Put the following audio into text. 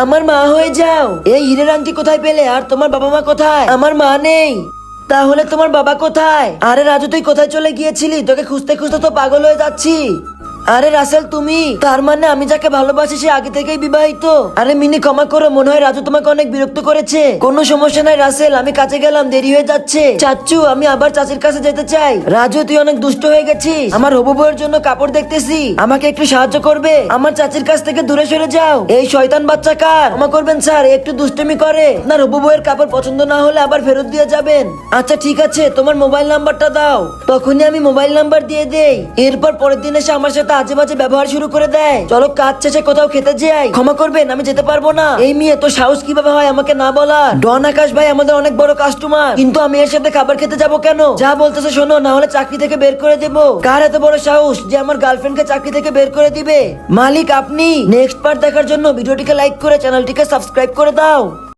আমার মা হয়ে যাও। এই হীরের আংটি কোথায় পেলে? আর তোমার বাবা মা কোথায়? আমার মা নেই। তাহলে তোমার বাবা কোথায়? আরে রাজু, তুই কোথায় চলে গিয়েছিলি? তোকে খুঁজতে খুঁজতে তো পাগল হয়ে যাচ্ছি। আরে রাসেল, তুমি? তার মানে আমি যাকে ভালোবাসি সে আগে থেকেই বিবাহিত। আরে মিনি, ক্ষমা করো, মনে হয় রাজু তোমাকে অনেক বিরক্ত করেছে। কোনো সমস্যা নাই রাসেল, আমি কাছে গেলাম, দেরি হয়ে যাচ্ছে। চাচ্চু, আমি আবার চাচির কাছে যেতে চাই। রাজু, তুই অনেক দুষ্ট হয়ে গেছিস। আমার হবু বউয়ের জন্য কাপড় দেখতেছি, আমাকে একটু সাহায্য করবে? আমার চাচির কাছ থেকে দূরে সরে যাও। এই শয়তান বাচ্চা কার? ক্ষমা করবেন স্যার, একটু দুষ্টুমি করে। আপনার হবু বউয়ের কাপড় পছন্দ না হলে আবার ফেরত দিয়ে যাবেন। আচ্ছা ঠিক আছে, তোমার মোবাইল নাম্বারটা দাও। তখনই আমি মোবাইল নাম্বার দিয়ে দেই। এরপর পরের দিন এসে আমার সাথে আজে বাজে ব্যবহার শুরু করে দেয়। চলো কাজ শেষে কোথাও খেতে যাই। ক্ষমা করবেন, আমি যেতে পারবো না। এই মেয়ে, তো সাহস কিভাবে হয় আমাকে না বলা? ডন আকাশ ভাই আমাদের অনেক বড় কাস্টমার, কিন্তু আমি এর সাথে খাবার খেতে যাব কেন? যা বলতেছে শোনো, না হলে চাকরি থেকে বের করে দেবো। কার এত বড় সাহস যে আমার গার্লফ্রেন্ডকে চাকরি থেকে বের করে দিবে? মালিক আপনি। নেক্সট পার্ট দেখার জন্য ভিডিওটিকে লাইক করে চ্যানেলটিকে সাবস্ক্রাইব করে দাও।